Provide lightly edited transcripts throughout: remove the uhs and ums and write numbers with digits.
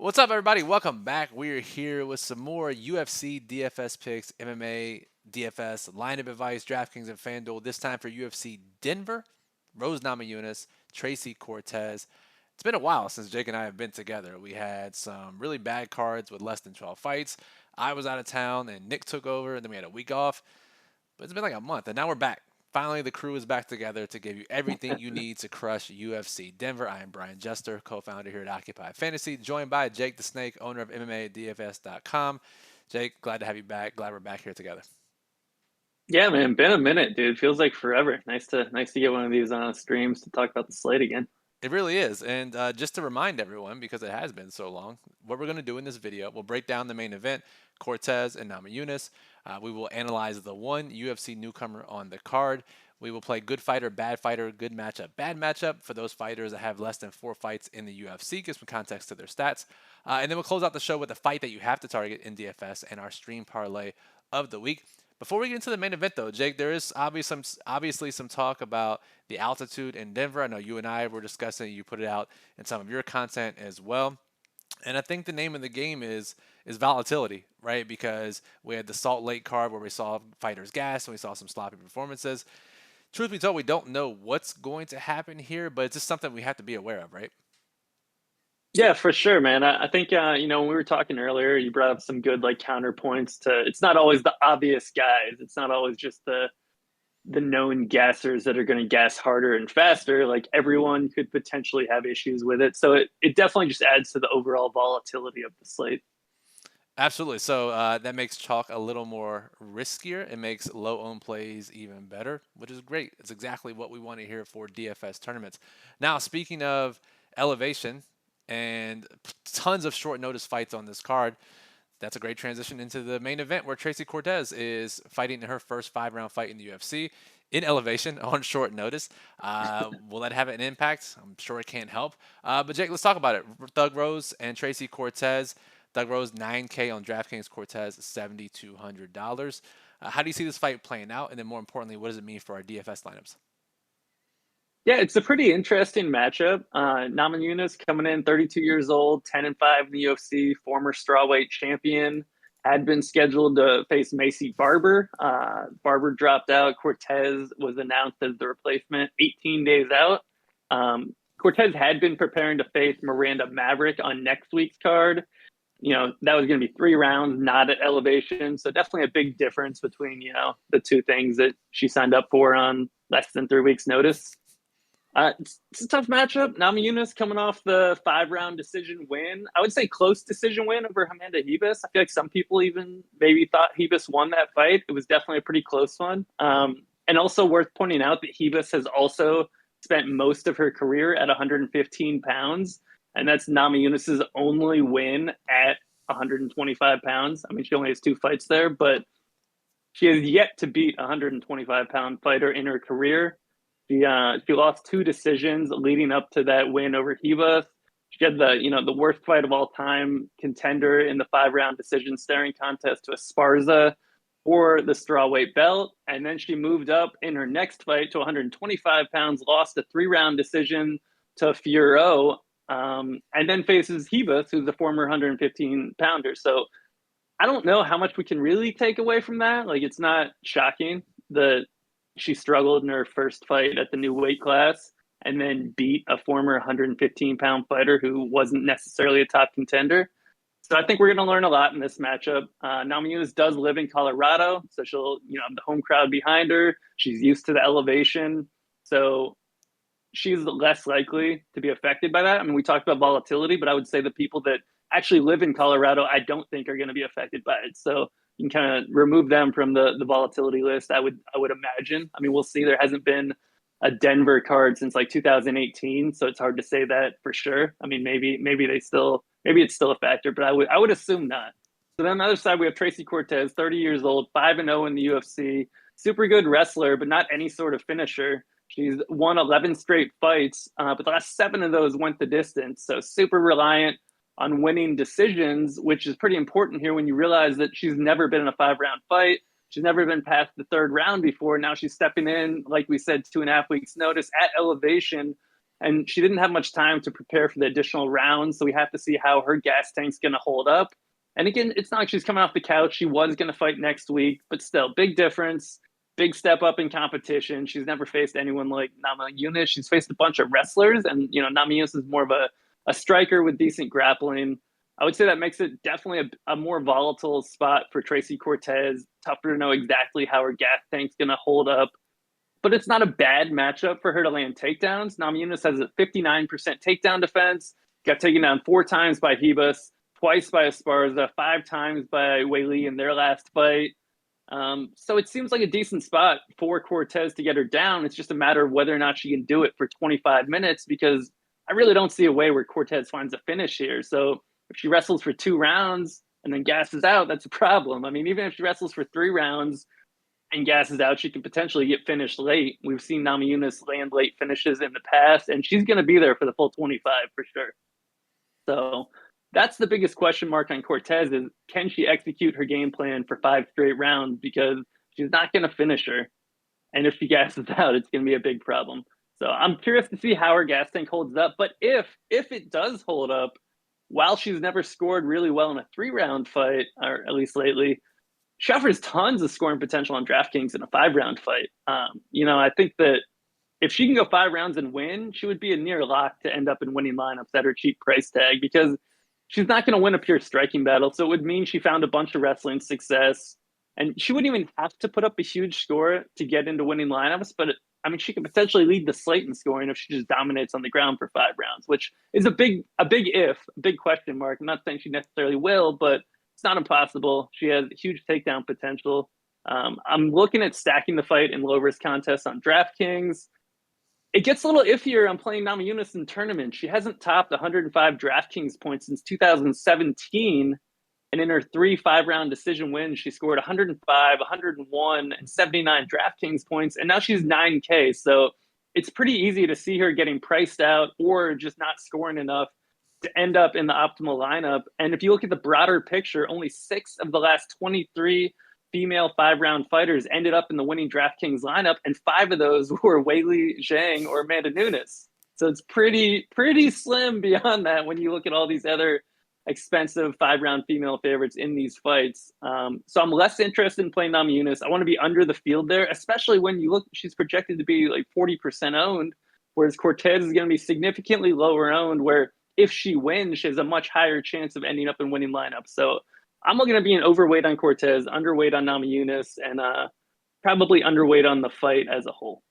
What's up, everybody? Welcome back. We're here with some more UFC DFS picks, MMA, DFS, lineup advice, DraftKings, and FanDuel. This time for UFC Denver, Rose Namajunas, Tracy Cortez. It's been a while since Jake and I have been together. We had some really bad cards with less than 12 fights. I was out of town, and Nick took over, and then we had a week off. But it's been like a month, and now we're back. Finally, the crew is back together to give you everything you need to crush UFC Denver. I am Brian Jester, co-founder here at Occupy Fantasy, joined by Jake the Snake, owner of MMADFS.com. Jake, glad to have you back. Glad we're back here together. Yeah, man, been a minute, dude. Feels like forever. Nice to get one of these streams to talk about the slate again. It really is. And just to remind everyone, because it has been so long, what we're going to do in this video, we'll break down the main event, Cortez and Namajunas. We will analyze the one UFC newcomer on the card. We will play good fighter, bad matchup, bad matchup for those fighters that have less than 4 fights in the UFC. Give some context to their stats. And then we'll close out the show with a fight that you have to target in DFS and our stream parlay of the week. Before we get into the main event, though, Jake, there is obviously some talk about the altitude in Denver. I know you and I were discussing. You put it out in some of your content as well. And I think the name of the game is volatility, right? Because we had the Salt Lake card where we saw fighters gas and we saw some sloppy performances. Truth be told, we don't know what's going to happen here, but it's just something we have to be aware of, right? Yeah, for sure, man. I think when we were talking earlier, you brought up some good counterpoints to it's not always the obvious guys. It's not always just the known gassers that are going to gas harder and faster. Like everyone could potentially have issues with it. So it definitely just adds to the overall volatility of the slate. Absolutely. So that makes chalk a little more riskier. It makes low owned plays even better, which is great. It's exactly what we want to hear for DFS tournaments. Now, speaking of elevation and tons of short notice fights on this card, that's a great transition into the main event where Tracy Cortez is fighting in her first 5 round fight in the UFC in elevation on short notice. Will that have an impact? I'm sure it can't help. But Jake, let's talk about it. Thug Rose and Tracy Cortez. Thug Rose 9K on DraftKings, Cortez $7,200. How do you see this fight playing out? And then more importantly, what does it mean for our DFS lineups? Yeah, it's a pretty interesting matchup. Namajunas coming in 32 years old, 10-5 in the UFC, former strawweight champion, had been scheduled to face Macy Barber. Barber dropped out. Cortez was announced as the replacement 18 days out. Cortez had been preparing to face Miranda Maverick on next week's card. That was going to be 3 rounds, not at elevation. So definitely a big difference between, the two things that she signed up for on less than 3 weeks' notice. It's a tough matchup. Namajunas coming off the 5 round decision win. I would say close decision win over Amanda Hebus. I feel like some people even maybe thought Hebus won that fight. It was definitely a pretty close one. And also worth pointing out that Hebus has also spent most of her career at 115 pounds, and that's Namajunas' only win at 125 pounds. I mean, she only has 2 fights there, but she has yet to beat a 125-pound fighter in her career. She lost 2 decisions leading up to that win over Hiva. She had the worst fight of all time, contender in the 5 round decision staring contest to Esparza for the strawweight belt, and then she moved up in her next fight to 125 pounds, lost a 3 round decision to Furo, and then faces Hiva, who's a former 115 pounder. So I don't know how much we can really take away from that. Like, it's not shocking that she struggled in her first fight at the new weight class and then beat a former 115-pound fighter who wasn't necessarily a top contender. So I think we're going to learn a lot in this matchup. Namajunas does live in Colorado, so she'll have the home crowd behind her. She's used to the elevation, so she's less likely to be affected by that. I mean, we talked about volatility, but I would say the people that actually live in Colorado, I don't think are going to be affected by it. So you can kind of remove them from the volatility list. I would imagine. I mean, we'll see. There hasn't been a Denver card since like 2018, so it's hard to say that for sure. I mean, maybe it's still a factor, but I would assume not. So then on the other side, we have Tracy Cortez, 30 years old, 5-0 in the UFC, super good wrestler, but not any sort of finisher. She's won 11 straight fights, but the last 7 of those went the distance. So super reliant on winning decisions, which is pretty important here when you realize that she's never been in a 5 round fight. She's never been past the 3rd round before. Now she's stepping in, like we said, 2.5 weeks notice at elevation and she didn't have much time to prepare for the additional rounds. So we have to see how her gas tank's going to hold up. And again, it's not like she's coming off the couch. She was going to fight next week, but still, big difference, big step up in competition. She's never faced anyone like Namajunas. She's faced a bunch of wrestlers, and Namajunas is more of a striker with decent grappling. I would say that makes it definitely a more volatile spot for Tracy Cortez. Tougher to know exactly how her gas tank's going to hold up, but it's not a bad matchup for her to land takedowns. Namajunas has a 59% takedown defense, got taken down 4 times by Hebus, twice by Esparza, 5 times by Weili in their last fight. So it seems like a decent spot for Cortez to get her down. It's just a matter of whether or not she can do it for 25 minutes, because I really don't see a way where Cortez finds a finish here. So if she wrestles for 2 rounds and then gasses out, that's a problem. I mean, even if she wrestles for 3 rounds and gasses out, she can potentially get finished late. We've seen Namajunas land late finishes in the past, and she's going to be there for the full 25 for sure. So that's the biggest question mark on Cortez is, can she execute her game plan for 5 straight rounds? Because she's not going to finish her. And if she gasses out, it's going to be a big problem. So I'm curious to see how her gas tank holds up. But if it does hold up, while she's never scored really well in a 3-round fight, or at least lately, she offers tons of scoring potential on DraftKings in a 5-round fight. I think that if she can go 5 rounds and win, she would be a near lock to end up in winning lineups at her cheap price tag, because she's not going to win a pure striking battle. So it would mean she found a bunch of wrestling success, and she wouldn't even have to put up a huge score to get into winning lineups. But I mean, she could potentially lead the slate in scoring if she just dominates on the ground for 5 rounds, which is a big a big question mark. I'm not saying she necessarily will, but it's not impossible. She has huge takedown potential. I'm looking at stacking the fight in low risk contests on DraftKings. It gets a little iffier on playing Namajunas in tournaments. She hasn't topped 105 DraftKings points since 2017. And in her 3 5-round decision wins, she scored 105, 101, and 79 DraftKings points. And now she's 9K. So it's pretty easy to see her getting priced out or just not scoring enough to end up in the optimal lineup. And if you look at the broader picture, only 6 of the last 23 female 5-round fighters ended up in the winning DraftKings lineup, and 5 of those were Weili Zhang or Amanda Nunes. So it's pretty slim beyond that when you look at all these other expensive 5-round female favorites in these fights. So I'm less interested in playing Namajunas. I want to be under the field there, especially when you look, she's projected to be like 40% owned, whereas Cortez is going to be significantly lower owned, where if she wins, she has a much higher chance of ending up in winning lineups. So I'm going to be an overweight on Cortez, underweight on Namajunas, and probably underweight on the fight as a whole.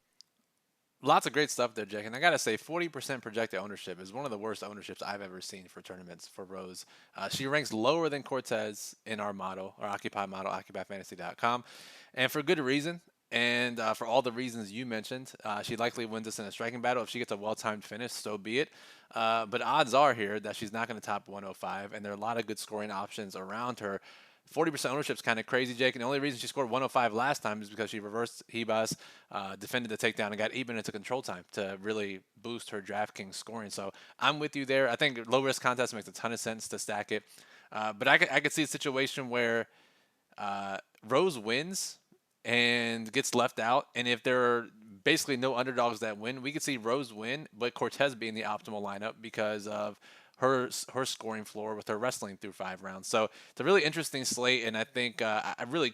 Lots of great stuff there, Jake. And I got to say, 40% projected ownership is one of the worst ownerships I've ever seen for tournaments for Rose. She ranks lower than Cortez in our model, our Occupy model, OccupyFantasy.com. And for good reason. And for all the reasons you mentioned, she likely wins this in a striking battle. If she gets a well-timed finish, so be it. But odds are here that she's not going to top 105, and there are a lot of good scoring options around her. 40% ownership is kind of crazy, Jake. And the only reason she scored 105 last time is because she reversed Hebas, defended the takedown, and got 8 minutes of control time to really boost her DraftKings scoring. So I'm with you there. I think low risk contest makes a ton of sense to stack it. But I could see a situation where Rose wins and gets left out. And if there are basically no underdogs that win, we could see Rose win, but Cortez being the optimal lineup because of her scoring floor with her wrestling through 5 rounds. So it's a really interesting slate, and I think I really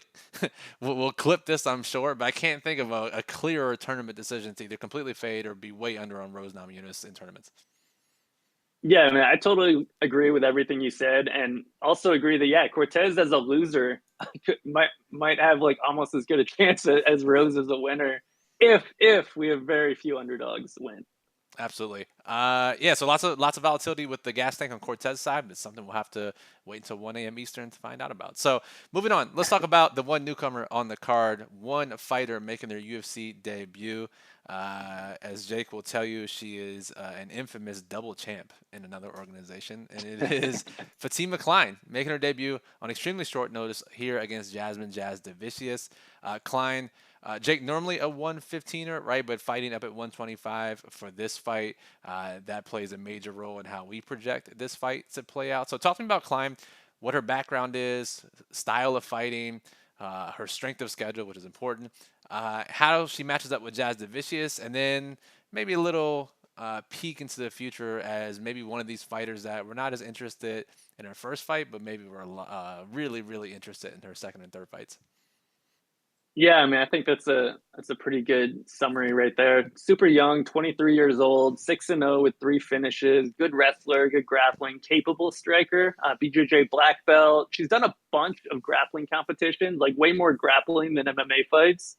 we'll clip this, I'm sure, but I can't think of a clearer tournament decision to either completely fade or be way under on Rose Namajunas in tournaments. Yeah, I mean, I totally agree with everything you said, and also agree that Cortez as a loser might have like almost as good a chance as Rose as a winner if we have very few underdogs win. Absolutely. Yeah, so lots of volatility with the gas tank on Cortez side, but it's something we'll have to wait until 1 a.m. Eastern to find out about. So moving on, let's talk about the one newcomer on the card, one fighter making their UFC debut. As Jake will tell you, she is an infamous double champ in another organization, and it is Fatima Klein making her debut on extremely short notice here against Jasmine Jazz Devicius. Klein, Jake, normally a 115er, right? But fighting up at 125 for this fight, that plays a major role in how we project this fight to play out. So talk to me about Klein, what her background is, style of fighting, her strength of schedule, which is important, how she matches up with Jazz Devicius, and then maybe a little peek into the future as maybe one of these fighters that we're not as interested in her first fight, but maybe we're really, really interested in her second and third fights? Yeah, I mean, I think that's a pretty good summary right there. Super young, 23 years old, 6-0 with 3 finishes, good wrestler, good grappling, capable striker, BJJ black belt. She's done a bunch of grappling competitions, like way more grappling than MMA fights.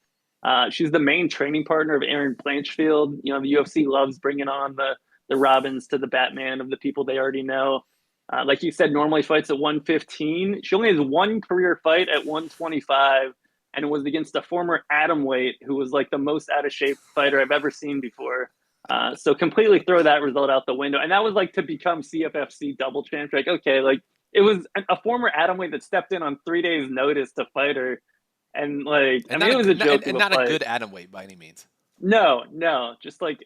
She's the main training partner of Aaron Blanchfield. You know, the UFC loves bringing on the Robins to the Batman of the people they already know. Like you said, normally fights at 115. She only has one career fight at 125, and it was against a former atomweight who was like the most out of shape fighter I've ever seen before. So completely throw that result out the window. And that was like to become CFFC double champ. Like, okay, like it was a former atomweight that stepped in on 3 days' notice to fight her. And like, I And mean, not it a was a joke of and a not a fight. good atom weight by any means. No, no, just like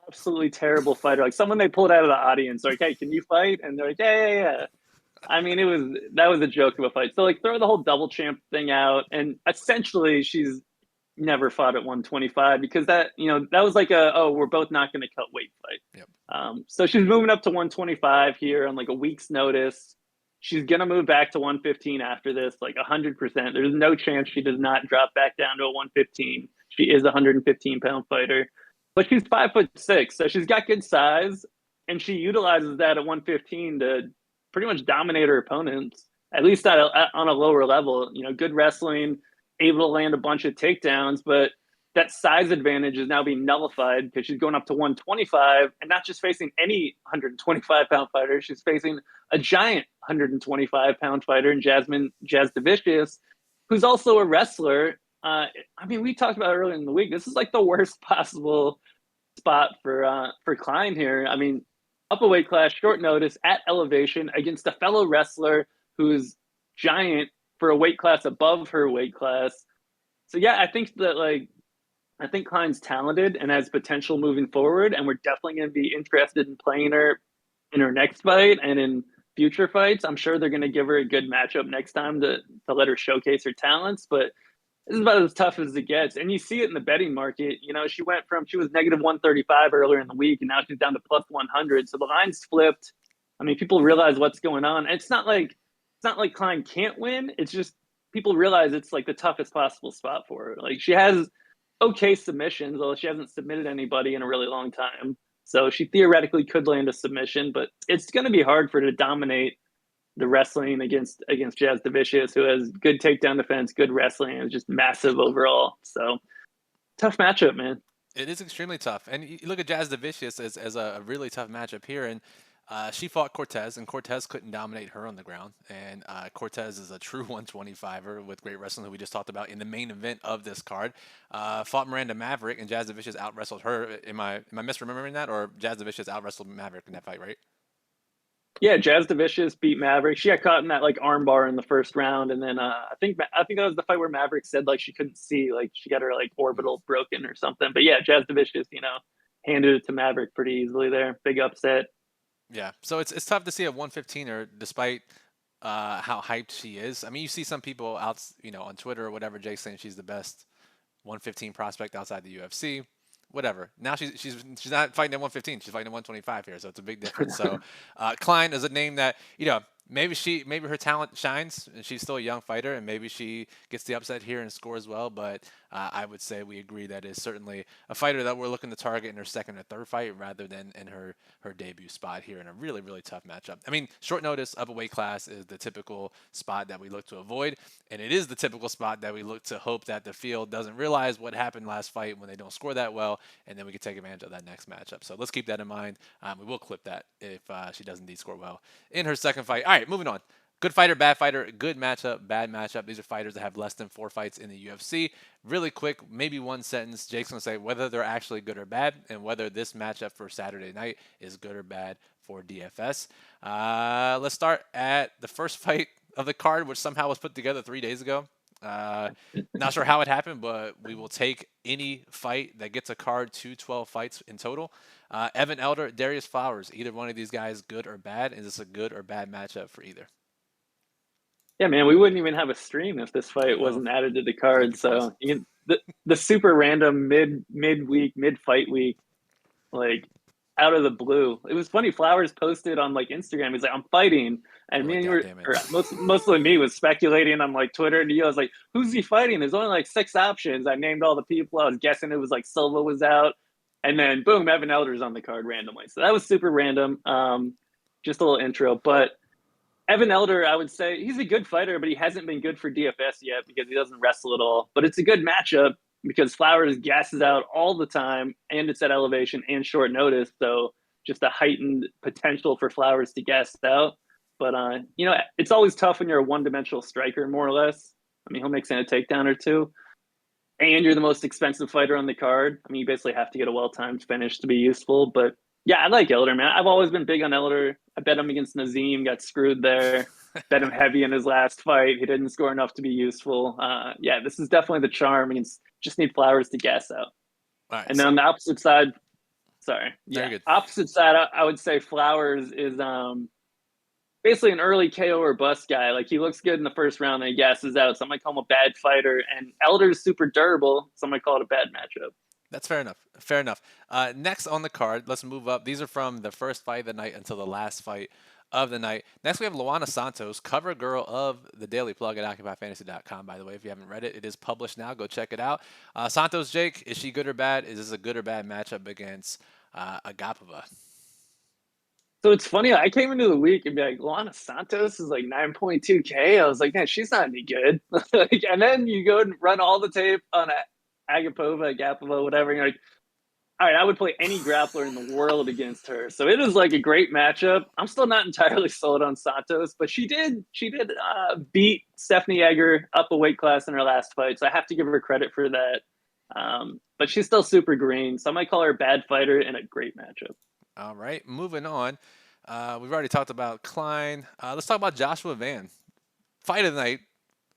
absolutely terrible fighter. Like someone they pulled out of the audience. Like, hey, can you fight? And they're like, yeah, yeah, yeah. I mean, that was a joke of a fight. So like, throw the whole double champ thing out, and essentially, she's never fought at 125 because that was like we're both not going to cut weight fight. Yep. So she's moving up to 125 here on like a week's notice. She's going to move back to 115 after this, like 100%. There's no chance she does not drop back down to a 115. She is a 115-pound fighter, but she's 5'6", so she's got good size, and she utilizes that at 115 to pretty much dominate her opponents, at least on a lower level. You know, good wrestling, able to land a bunch of takedowns, but that size advantage is now being nullified because she's going up to 125 and not just facing any 125-pound fighter. She's facing a giant 125-pound fighter in Jazz Devicius, who's also a wrestler. I mean, we talked about earlier in the week. This is like the worst possible spot for Klein here. I mean, up a weight class, short notice, at elevation against a fellow wrestler who's giant for a weight class above her weight class. So yeah, I think Klein's talented and has potential moving forward, and we're definitely going to be interested in playing her in her next fight and in future fights. I'm sure they're going to give her a good matchup next time to let her showcase her talents, but this is about as tough as it gets. And you see it in the betting market. You know, she was negative 135 earlier in the week, and now she's down to plus 100. So the line's flipped. I mean, people realize what's going on. And it's not like Klein can't win. It's just people realize it's like the toughest possible spot for her. Like she has okay submissions, although she hasn't submitted anybody in a really long time. So she theoretically could land a submission, but it's going to be hard for her to dominate the wrestling against Jazz Devicius, who has good takedown defense, good wrestling, and is just massive overall. So tough matchup, man. It is extremely tough. And you look at Jazz Devicius as a really tough matchup here. And she fought Cortez, and Cortez couldn't dominate her on the ground. And Cortez is a true 125er with great wrestling, who we just talked about in the main event of this card. Fought Miranda Maverick, and Jazz Devicius out wrestled her. Am I misremembering that? Or Jazz Devicius out wrestled Maverick in that fight, right? Yeah, Jazz Devicius beat Maverick. She got caught in that like armbar in the first round, and then I think that was the fight where Maverick said like she couldn't see, like she got her like orbital broken or something. But yeah, Jazz Devicius, handed it to Maverick pretty easily there. Big upset. Yeah, so it's tough to see a 115er despite how hyped she is. I mean, you see some people out, on Twitter or whatever, Jake saying she's the best 115 prospect outside the UFC. Whatever. Now she's not fighting at 115. She's fighting at 125 here, so it's a big difference. So Klein is a name that maybe her talent shines, and she's still a young fighter, and maybe she gets the upset here and scores well. But I would say we agree that is certainly a fighter that we're looking to target in her second or third fight rather than in her debut spot here in a really, really tough matchup. I mean, short notice, up a weight class is the typical spot that we look to avoid, and it is the typical spot that we look to hope that the field doesn't realize what happened last fight when they don't score that well, and then we can take advantage of that next matchup. So let's keep that in mind. We will clip that if she does indeed score well in her second fight. All right, moving on. Good fighter, bad fighter, good matchup, bad matchup. These are fighters that have less than 4 fights in the UFC. Really quick, maybe one sentence. Jake's going to say whether they're actually good or bad and whether this matchup for Saturday night is good or bad for DFS. Let's start at the first fight of the card, which somehow was put together 3 days ago. Not sure how it happened, but we will take any fight that gets a card to 12 fights in total. Evan Elder, Darius Flowers, either one of these guys good or bad? Is this a good or bad matchup for either? Yeah, man, we wouldn't even have a stream if this I fight know. wasn't added to the Thank card. you, Fuzz. So the super random mid fight week, like out of the blue. It was funny. Flowers posted on like Instagram. He's like, "I'm fighting," and You're me like, and you God were, damn it. or mostly me was speculating on like Twitter, and I was like, "Who's he fighting?" There's only like 6 options. I named all the people. I was guessing it was like Silva was out, and then boom, Evan Elder's on the card randomly. So that was super random. Just a little intro, but Evan Elder, I would say he's a good fighter, but he hasn't been good for DFS yet because he doesn't wrestle at all. But it's a good matchup because Flowers gasses out all the time, and it's at elevation and short notice. So just a heightened potential for Flowers to gas out. But it's always tough when you're a one-dimensional striker, more or less. I mean, he'll make a takedown or two, and you're the most expensive fighter on the card. I mean, you basically have to get a well-timed finish to be useful. But yeah, I like Elder, man. I've always been big on Elder. I bet him against Nazim, got screwed there. Bet him heavy in his last fight. He didn't score enough to be useful. Yeah, this is definitely the charm. Against just need Flowers to gas out. All right. And So, then on the opposite side, sorry, no, you're yeah, good. opposite side, I would say Flowers is basically an early KO or bust guy. Like he looks good in the first round, then he gasses out. Some might call him a bad fighter. And Elder's super durable. Some might call it a bad matchup. That's fair enough. Fair enough. Next on the card, let's move up. These are from the first fight of the night until the last fight of the night. Next, we have Lana Santos, cover girl of the Daily Plug at OccupyFantasy.com. By the way, if you haven't read it, it is published now. Go check it out. Santos, Jake, is she good or bad? Is this a good or bad matchup against Agapova? So it's funny. I came into the week and be like, Lana Santos is like 9.2K. I was like, man, she's not any good. And then you go and run all the tape on Agapova, whatever. And you're like, all right, I would play any grappler in the world against her. So it is like a great matchup. I'm still not entirely sold on Santos, but she did beat Stephanie Egger up a weight class in her last fight. So I have to give her credit for that. But she's still super green. So I might call her a bad fighter and a great matchup. All right, moving on. We've already talked about Klein. Let's talk about Joshua Van. Fight of the night.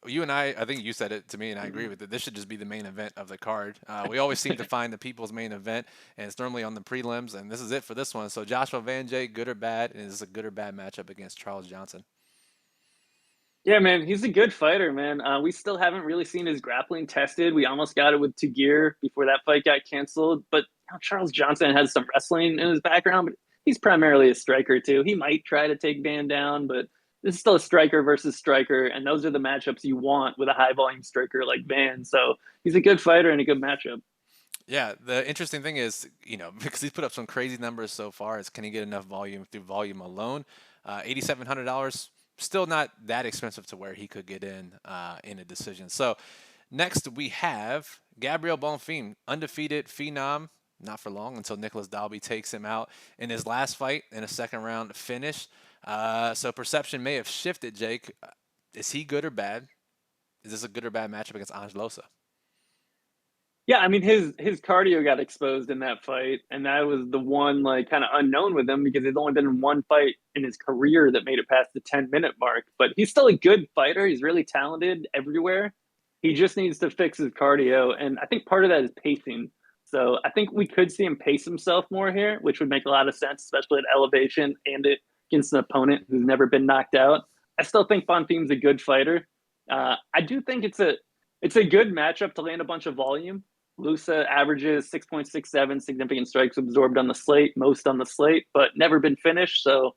You and I think you said it to me, and I agree with it. This should just be the main event of the card. We always seem to find the people's main event, and it's normally on the prelims, and this is it for this one. So Joshua Van Jay, good or bad, and is this a good or bad matchup against Charles Johnson? Yeah, man, he's a good fighter, man. We still haven't really seen his grappling tested. We almost got it with Tagir before that fight got canceled. But Charles Johnson has some wrestling in his background, but he's primarily a striker too. He might try to take Van down, but this is still a striker versus striker, and those are the matchups you want with a high volume striker like Van. So he's a good fighter and a good matchup. Yeah, the interesting thing is, because he's put up some crazy numbers so far, is can he get enough volume through volume alone? $8,700, still not that expensive to where he could get in a decision. So next we have Gabriel Bonfim, undefeated phenom, not for long until Nicholas Dalby takes him out in his last fight in a second round finish. So perception may have shifted, Jake. Is he good or bad? Is this a good or bad matchup against Angelosa? Yeah, I mean his cardio got exposed in that fight, and that was the one like kind of unknown with him because there's only been one fight in his career that made it past the 10-minute mark. But he's still a good fighter. He's really talented everywhere. He just needs to fix his cardio, and I think part of that is pacing. So I think we could see him pace himself more here, which would make a lot of sense, especially at elevation and it against an opponent who's never been knocked out. I still think Bonfim's a good fighter. I do think it's a good matchup to land a bunch of volume. Lusa averages 6.67 significant strikes absorbed on the slate, most on the slate, but never been finished. So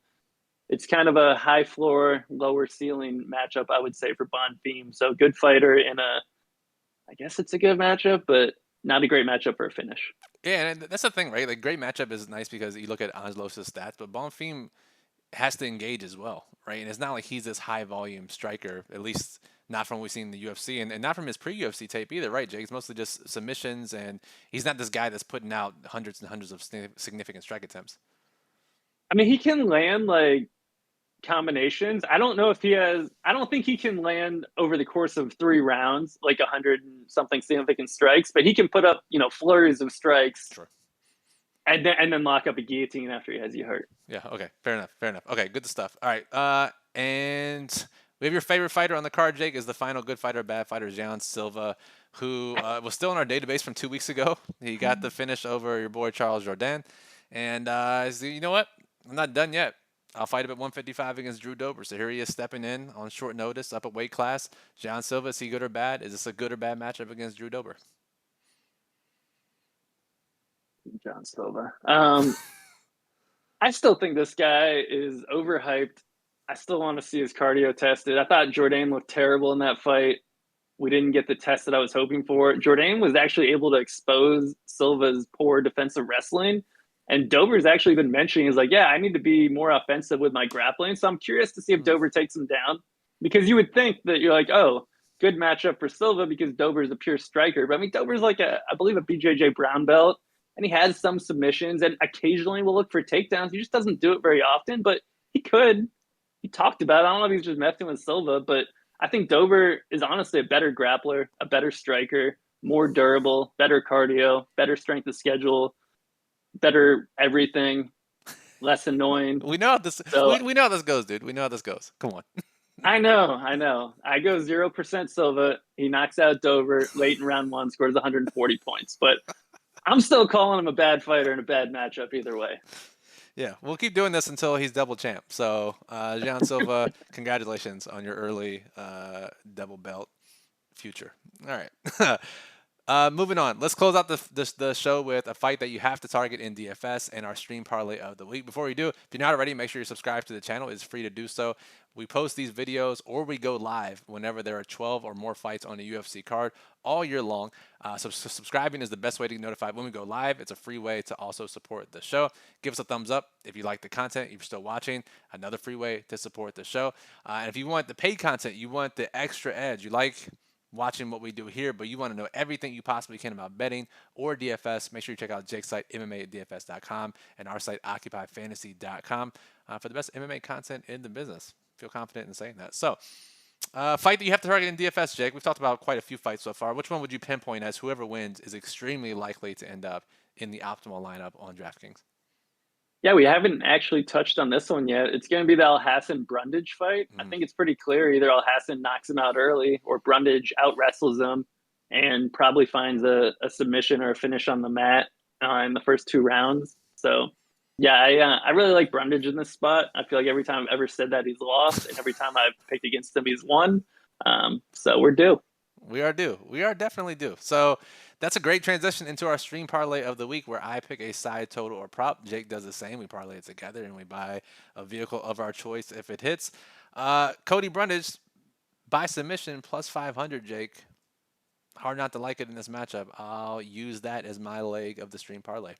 it's kind of a high floor, lower ceiling matchup, I would say, for Bonfim. So good fighter in I guess it's a good matchup, but not a great matchup for a finish. Yeah, and that's the thing, right? Like, great matchup is nice because you look at Angelo's stats, but Bonfim has to engage as well, right? And it's not like he's this high volume striker, at least not from what we've seen in the UFC and not from his pre UFC tape either, right, Jake? It's mostly just submissions, and he's not this guy that's putting out hundreds and hundreds of significant strike attempts. I mean, he can land like combinations. I don't know if he has, I don't think he can land over the course of 3 rounds like 100 and something significant strikes, but he can put up, flurries of strikes Sure. and then lock up a guillotine after he has you hurt. Yeah. Okay. Fair enough. Fair enough. Okay. Good stuff. All right. And we have your favorite fighter on the card, Jake. Is the final good fighter, bad fighter, Gian Silva, who was still in our database from 2 weeks ago. He got the finish over your boy Charles Jourdain, and you know what? I'm not done yet. I'll fight him at 155 against Drew Dober. So here he is stepping in on short notice, up at weight class. Gian Silva, is he good or bad? Is this a good or bad matchup against Drew Dober? John Silva. I still think this guy is overhyped. I still want to see his cardio tested. I thought Jourdain looked terrible in that fight. We didn't get the test that I was hoping for. Jourdain was actually able to expose Silva's poor defensive wrestling. And Dover's actually been mentioning, is like, yeah, I need to be more offensive with my grappling. So I'm curious to see if Mm, Dover takes him down because you would think that you're like, oh, good matchup for Silva because Dover's a pure striker. But I mean, Dover's like I believe, a BJJ brown belt, and he has some submissions and occasionally will look for takedowns. He just doesn't do it very often, but he could. He talked about it. I don't know if he's just messing with Silva, but I think Dover is honestly a better grappler, a better striker, more durable, better cardio, better strength of schedule, better everything, less annoying. we know how this So we know how this goes, dude. We know how this goes. Come on. I know, I know. I go 0% Silva. He knocks out Dover late in round one, scores 140 points. But I'm still calling him a bad fighter and a bad matchup either way. Yeah, we'll keep doing this until he's double champ. So, Jean Silva, congratulations on your early double belt future. All right. Moving on. Let's close out the show with a fight that you have to target in DFS and our stream parlay of the week. Before we do, if you're not already, make sure you subscribe to the channel. It's free to do so. We post these videos or we go live whenever there are 12 or more fights on a UFC card all year long. So subscribing is the best way to get notified when we go live. It's a free way to also support the show. Give us a thumbs up if you like the content, if you're still watching. Another free way to support the show. And if you want the paid content, you want the extra edge, you like watching what we do here, but you want to know everything you possibly can about betting or DFS, make sure you check out Jake's site, MMA@DFS.com, and our site, OccupyFantasy.com, for the best MMA content in the business. Feel confident in saying that. So, fight that you have to target in DFS, Jake. We've talked about quite a few fights so far. Which one would you pinpoint as whoever wins is extremely likely to end up in the optimal lineup on DraftKings? Yeah, we haven't actually touched on this one yet. It's going to be the Al Hassan Brundage fight. I Mm. think it's pretty clear either Al Hassan knocks him out early or Brundage out wrestles him and probably finds a submission or a finish on the mat in the first two rounds. So, yeah, I really like Brundage in this spot. I feel like every time I've ever said that he's lost, and every time I've picked against him, he's won. So we're due. We are due. We are definitely due. So that's a great transition into our stream parlay of the week where I pick a side total or prop. Jake does the same. We parlay it together and we buy a vehicle of our choice if it hits. Cody Brundage by submission plus 500, Jake. Hard not to like it in this matchup. I'll use that as my leg of the stream parlay.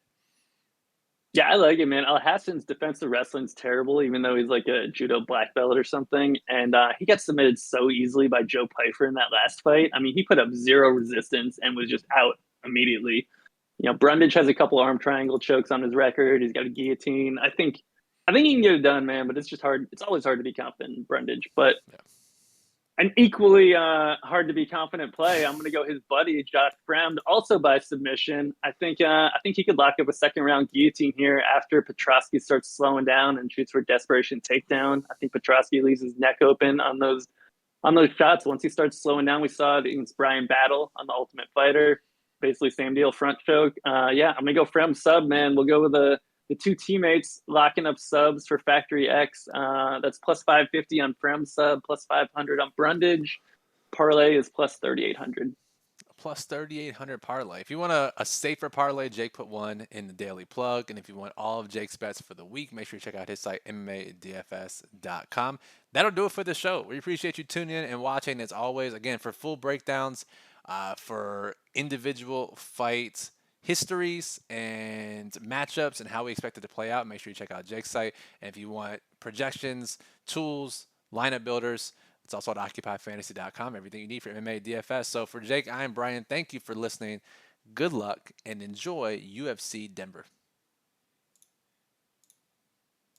Yeah, I like it, man. Al Hassan's defensive wrestling's terrible, even though he's like a judo black belt or something. And he got submitted so easily by Joe Pyfer in that last fight. I mean, he put up zero resistance and was just out immediately. You know, Brundage has a couple arm triangle chokes on his record. He's got a guillotine. I think he can get it done, man. But it's just hard. It's always hard to be confident in Brundage. But Yeah. an equally hard to be confident play. I'm going to go his buddy Josh Fremd, also by submission. I think he could lock up a second round guillotine here after Petrosky starts slowing down and shoots for desperation takedown. I think Petrosky leaves his neck open on those shots. Once he starts slowing down, we saw it against Brian Battle on the Ultimate Fighter. Basically, same deal, front choke. Yeah, I'm gonna go Fremd sub, man. We'll go with the two teammates locking up subs for Factory X. That's plus 550 on Frem sub, plus 500 on Brundage. Parlay is plus 3,800. Plus 3,800 parlay. If you want a safer parlay, Jake put one in the daily plug. And if you want all of Jake's bets for the week, make sure you check out his site, MMA@DFS.com. That'll do it for the show. We appreciate you tuning in and watching as always. Again, for full breakdowns, for individual fights, histories, and matchups, and how we expect it to play out, make sure you check out Jake's site. And if you want projections, tools, lineup builders, it's also at occupyfantasy.com. Everything you need for MMA DFS. So for Jake, I'm Brian. Thank you for listening. Good luck and enjoy UFC Denver.